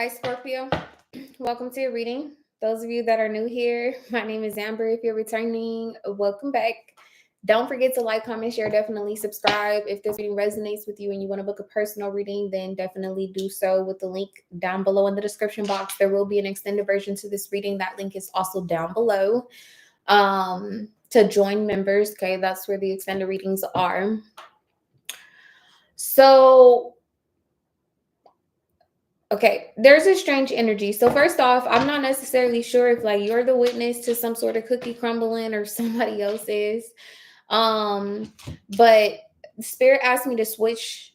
Hi, Scorpio. Welcome to your reading. Those of you that are new here, my name is Amber. If you're returning, welcome back. Don't forget to like, comment, share, definitely subscribe. If this reading resonates with you and you want to book a personal reading, then definitely do so with the link down below in the description box. There will be an extended version to this reading. That link is also down below to join members. Okay, that's where the extended readings are. So okay, there's a strange energy. So first off, I'm not necessarily sure if like you're the witness to some sort of cookie crumbling or somebody else is. But Spirit asked me to switch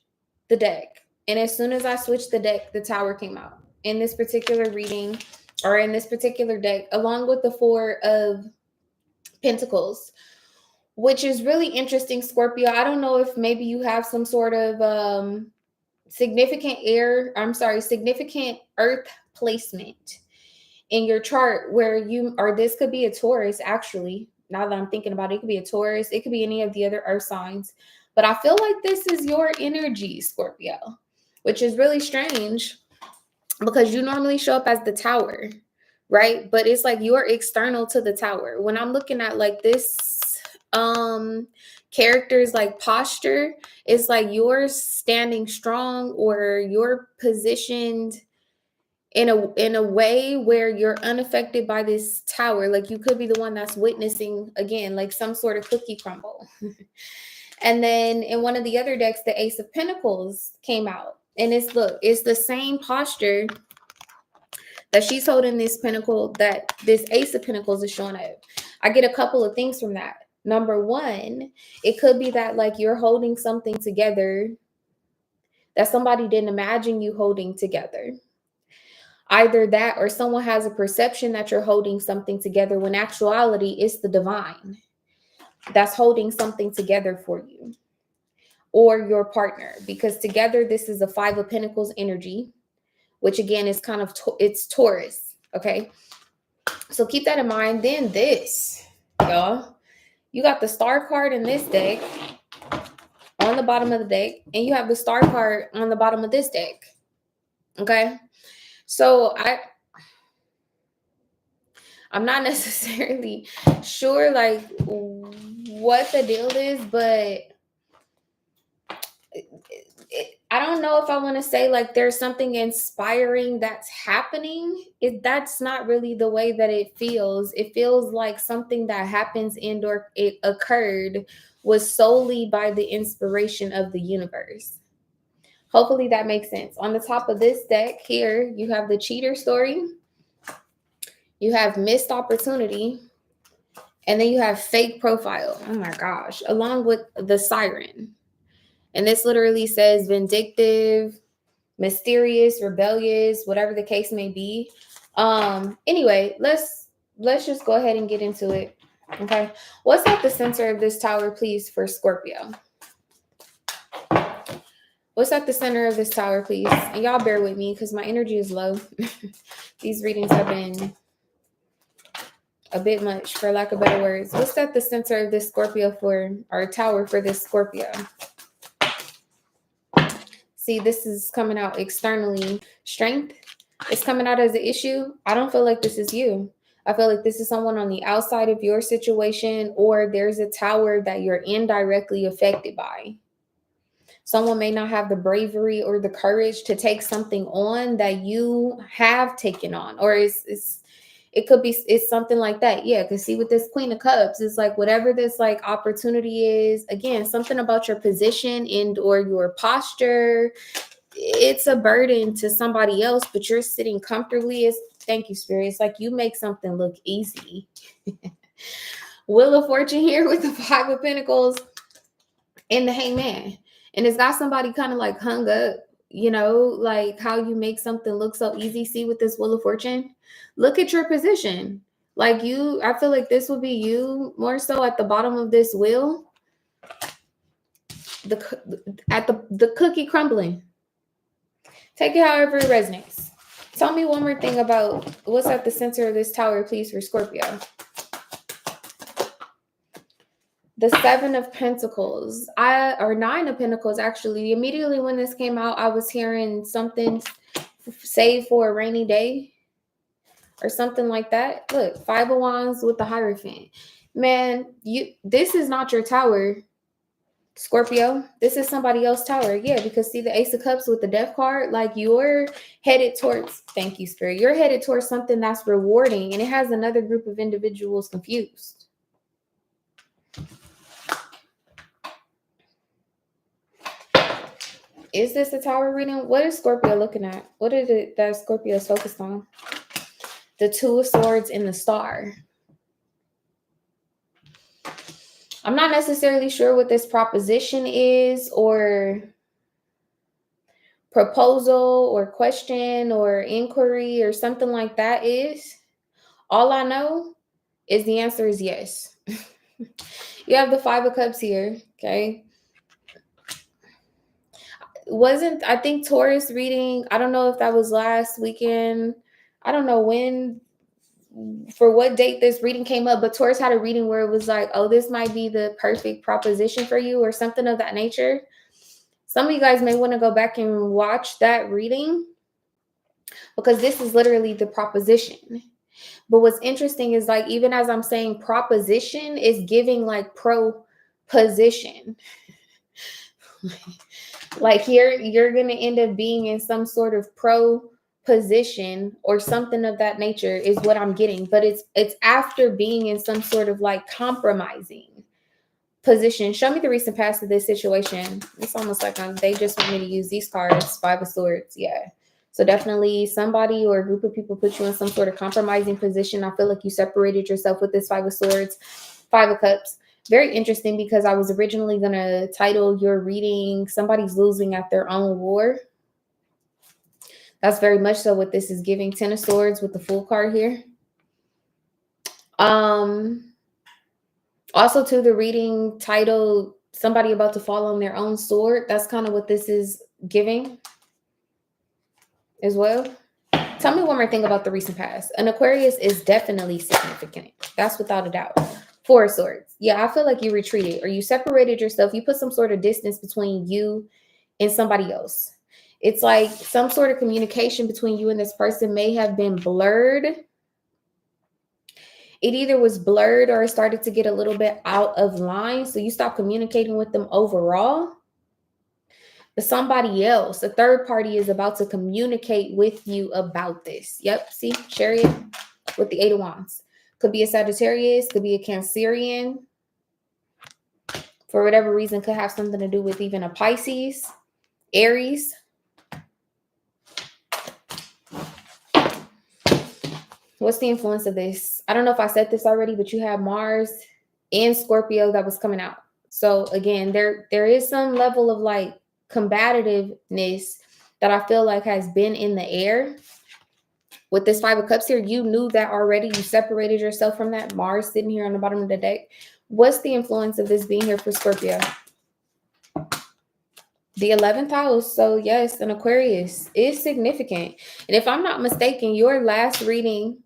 the deck. And as soon as I switched the deck, the Tower came out in this particular reading or in this particular deck, along with the Four of Pentacles, which is really interesting, Scorpio. I don't know if maybe you have some sort of significant earth placement in your chart where you, or this could be a Taurus actually. Now that I'm thinking about it, it could be a Taurus, it could be any of the other earth signs, but I feel like this is your energy, Scorpio, which is really strange because you normally show up as the Tower, right? But it's like you're external to the Tower. When I'm looking at like this characters like posture, it's like you're standing strong or you're positioned in a way where you're unaffected by this Tower. Like you could be the one that's witnessing again like some sort of cookie crumble. And then in one of the other decks, the Ace of Pentacles came out, and it's the same posture that she's holding this pentacle that this Ace of Pentacles is showing up. I get a couple of things from that. Number one, it could be that like you're holding something together that somebody didn't imagine you holding together. Either that or someone has a perception that you're holding something together when actuality it's the divine that's holding something together for you or your partner, because together this is a Five of Pentacles energy, which again is kind of it's Taurus. Okay, so keep that in mind. Then this, y'all, you got the Star card in this deck on the bottom of the deck, and you have the Star card on the bottom of this deck. Okay, so I'm not necessarily sure like what the deal is, but I don't know if I want to say like there's something inspiring that's happening. That's not really the way that it feels. It feels like something that happens and or it occurred was solely by the inspiration of the universe. Hopefully that makes sense. On the top of this deck here, you have the cheater story. You have missed opportunity. And then you have fake profile. Oh my gosh. Along with the siren. And this literally says vindictive, mysterious, rebellious, whatever the case may be. Anyway, let's just go ahead and get into it. Okay. What's at the center of this Tower, please, for Scorpio? What's at the center of this Tower, please? And y'all bear with me because my energy is low. These readings have been a bit much, for lack of better words. What's at the center of this Scorpio for, or Tower for this Scorpio? See, this is coming out externally. Strength is coming out as an issue. I don't feel like this is you. I feel like this is someone on the outside of your situation, or there's a Tower that you're indirectly affected by. Someone may not have the bravery or the courage to take something on that you have taken on, or it could be it's something like that. Yeah, because see with this Queen of Cups, it's like whatever this like opportunity is, again, something about your position and or your posture, it's a burden to somebody else, but you're sitting comfortably. Thank you, Spirit. It's like you make something look easy. Wheel of Fortune here with the Five of Pentacles and the Hangman. And it's got somebody kind of like hung up, you know, like how you make something look so easy. See with this Wheel of Fortune, look at your position. Like you, I feel like this would be you more so at the bottom of this wheel. The cookie crumbling. Take it however it resonates. Tell me one more thing about what's at the center of this Tower, please, for Scorpio. The Seven of Pentacles, or Nine of Pentacles, actually. Immediately when this came out, I was hearing something save for a rainy day or something like that. Look, 5 of Wands with the Hierophant. Man, this is not your tower, Scorpio. This is somebody else's tower. Yeah, because see the Ace of Cups with the Death card, like you're headed towards, thank you, Spirit. You're headed towards something that's rewarding, and it has another group of individuals confused. Is this a tower reading? What is Scorpio looking at? What is it that Scorpio is focused on? The Two of Swords and the Star. I'm not necessarily sure what this proposition is or proposal or question or inquiry or something like that is. All I know is the answer is yes. You have the 5 of Cups here, okay? I think Taurus reading, I don't know if that was last weekend. I don't know when, for what date this reading came up, but Taurus had a reading where it was like, oh, this might be the perfect proposition for you or something of that nature. Some of you guys may want to go back and watch that reading because this is literally the proposition. But what's interesting is like, even as I'm saying proposition is giving like proposition. Like here, you're going to end up being in some sort of position or something of that nature is what I'm getting. But it's after being in some sort of like compromising position. Show me the recent past of this situation. It's almost like they just want me to use these cards. 5 of Swords. Yeah. So definitely somebody or a group of people put you in some sort of compromising position. I feel like you separated yourself with this 5 of Swords, 5 of Cups. Very interesting because I was originally going to title your reading, Somebody's Losing at Their Own War. That's very much so what this is giving. 10 of Swords with the Fool card here. Also to the reading titled Somebody About to Fall on Their Own Sword. That's kind of what this is giving as well. Tell me one more thing about the recent past. An Aquarius is definitely significant. That's without a doubt. 4 of Swords. Yeah, I feel like you retreated or you separated yourself. You put some sort of distance between you and somebody else. It's like some sort of communication between you and this person may have been blurred. It either was blurred or it started to get a little bit out of line. So you stopped communicating with them overall. But somebody else, a third party, is about to communicate with you about this. Yep, see, Chariot with the 8 of Wands. Could be a Sagittarius, could be a Cancerian. For whatever reason, could have something to do with even a Pisces, Aries. What's the influence of this? I don't know if I said this already, but you have Mars and Scorpio that was coming out. So again, there is some level of like combativeness that I feel like has been in the air. With this 5 of Cups here, you knew that already. You separated yourself from that. Mars sitting here on the bottom of the deck. What's the influence of this being here for Scorpio? The 11th house. So yes, an Aquarius is significant. And if I'm not mistaken, your last reading,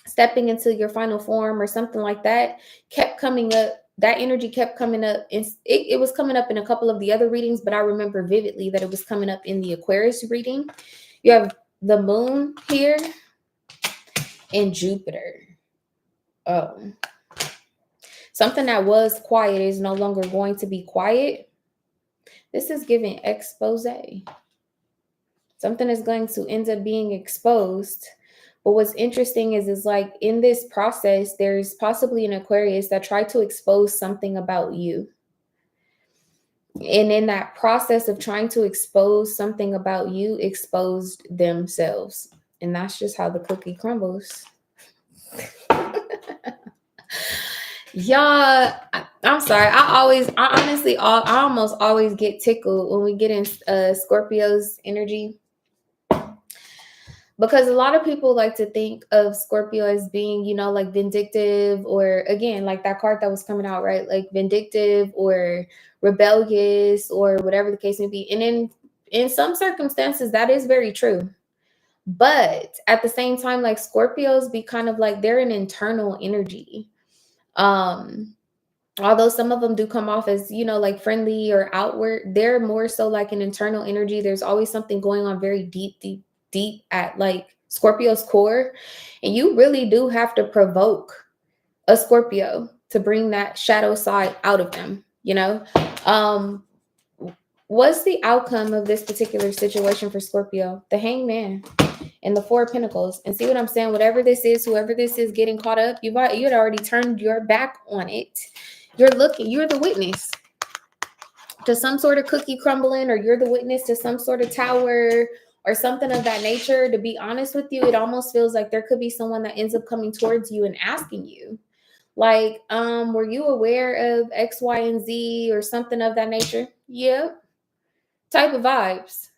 stepping into your final form or something like that, kept coming up. That energy kept coming up. It was coming up in a couple of the other readings, but I remember vividly that it was coming up in the Aquarius reading. You have the moon here and Jupiter. Oh. Something that was quiet is no longer going to be quiet. This is giving expose. Something is going to end up being exposed. But what's interesting is like in this process, there's possibly an Aquarius that tried to expose something about you. And in that process of trying to expose something about you, exposed themselves. And that's just how the cookie crumbles. Y'all, I'm sorry. I almost always get tickled when we get in Scorpio's energy. Because a lot of people like to think of Scorpio as being, you know, like vindictive or, again, like that card that was coming out, right? Like vindictive or rebellious or whatever the case may be. And in some circumstances, that is very true. But at the same time, like Scorpios be kind of like they're an internal energy. Although some of them do come off as, you know, like friendly or outward, they're more so like an internal energy. There's always something going on very deep deep at like Scorpio's core. And you really do have to provoke a Scorpio to bring that shadow side out of them, you know? What's the outcome of this particular situation for Scorpio? The Hangman and the Four of Pentacles. And see what I'm saying? Whatever this is, whoever this is getting caught up, you had already turned your back on it. You're the witness to some sort of cookie crumbling, or you're the witness to some sort of tower or something of that nature. To be honest with you, it almost feels like there could be someone that ends up coming towards you and asking you, like, were you aware of X, Y, and Z or something of that nature? Yep. Type of vibes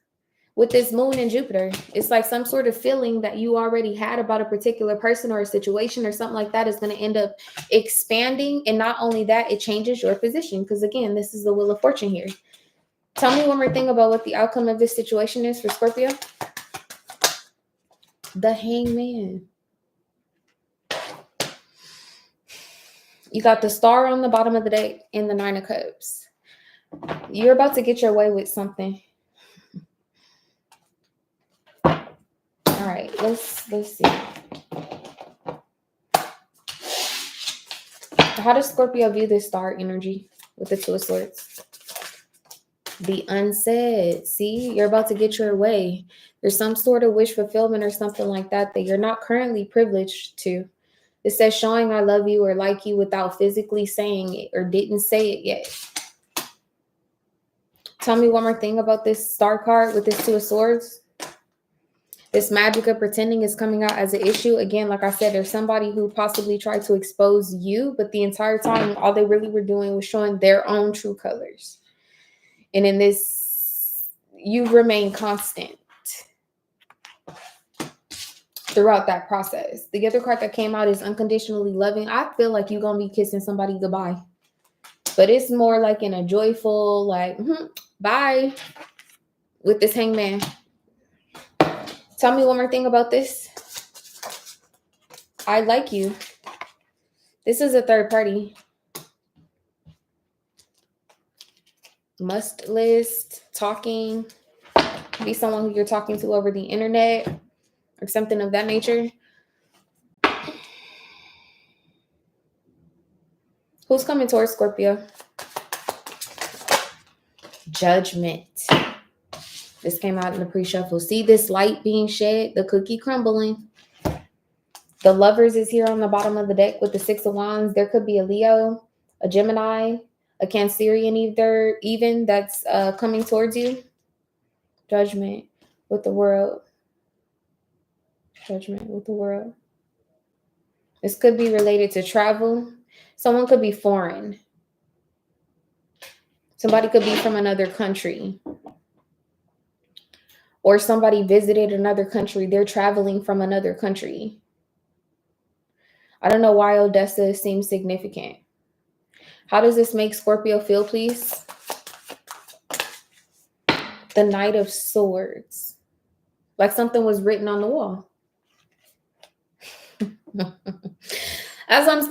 with this moon and Jupiter. It's like some sort of feeling that you already had about a particular person or a situation or something like that is going to end up expanding. And not only that, it changes your position. Because again, this is the Wheel of Fortune here. Tell me one more thing about what the outcome of this situation is for Scorpio. The Hangman. You got the Star on the bottom of the deck and the Nine of Cups. You're about to get your way with something. All right, let's see. How does Scorpio view this star energy with the Two of Swords? The unsaid. See, you're about to get your way. There's some sort of wish fulfillment or something like that that you're not currently privileged to. It says showing I love you or like you without physically saying it or didn't say it yet. Tell me one more thing about this star card with this Two of Swords. This magic of pretending is coming out as an issue. Again, like I said, there's somebody who possibly tried to expose you, but the entire time, all they really were doing was showing their own true colors. And in this, you remain constant throughout that process. The other card that came out is unconditionally loving. I feel like you're going to be kissing somebody goodbye. But it's more like in a joyful, like, bye, with this Hangman. Tell me one more thing about this. I like you. This is a third party. Must list, talking. Could be someone who you're talking to over the internet or something of that nature. Who's coming towards Scorpio? Judgment. This came out in the pre-shuffle. See this light being shed, the cookie crumbling. The Lovers is here on the bottom of the deck with the Six of Wands. There could be a Leo, a Gemini, a Cancerian even that's coming towards you. Judgment with the World. Judgment with the World. This could be related to travel. Someone could be foreign. Somebody could be from another country. Or somebody visited another country. They're traveling from another country. I don't know why Odessa seems significant. How does this make Scorpio feel, please? The Knight of Swords. Like something was written on the wall.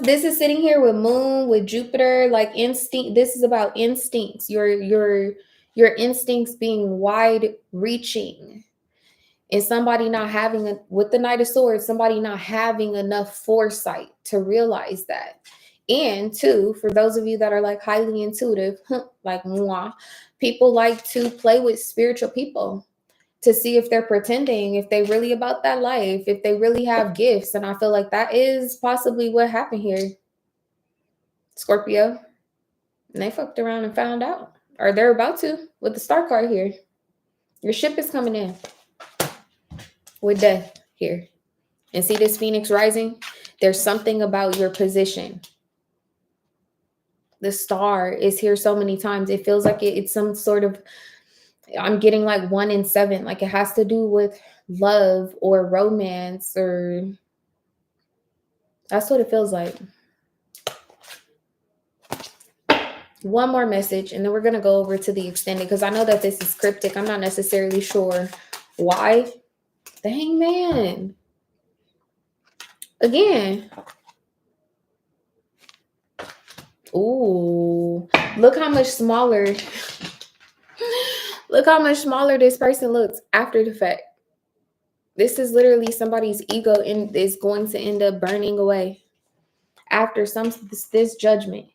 This is sitting here with Moon, with Jupiter, like instinct. This is about instincts. Your instincts being wide reaching. And somebody not having, with the Knight of Swords, somebody not having enough foresight to realize that. And two, for those of you that are like highly intuitive, like moi, people like to play with spiritual people to see if they're pretending, if they really about that life, if they really have gifts. And I feel like that is possibly what happened here, Scorpio. And they fucked around and found out. Or they're about to with the Star card here. Your ship is coming in with Death here. And see this Phoenix rising? There's something about your position. The Star is here so many times. It feels like it's some sort of, I'm getting like 1 in 7. Like it has to do with love or romance, or that's what it feels like. One more message, and then we're going to go over to the extended, because I know that this is cryptic. I'm not necessarily sure why. The Hangman. Again. Ooh. Look how much smaller. Look how much smaller this person looks after the fact. This is literally somebody's ego and is going to end up burning away after this judgment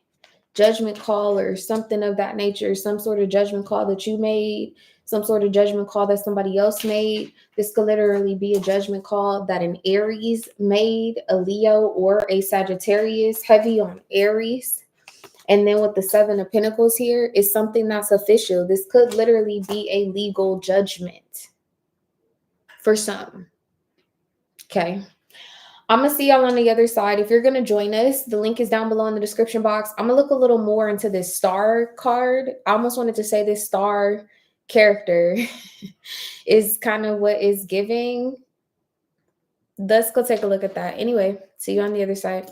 call or something of that nature, some sort of judgment call that you made, some sort of judgment call that somebody else made. This could literally be a judgment call that an Aries made, a Leo or a Sagittarius, heavy on Aries. And then with the Seven of Pentacles here is something that's official. This could literally be a legal judgment for some. Okay. I'm going to see y'all on the other side. If you're going to join us, the link is down below in the description box. I'm going to look a little more into this star card. I almost wanted to say this star character is kind of what is giving. Let's go take a look at that. Anyway, see you on the other side.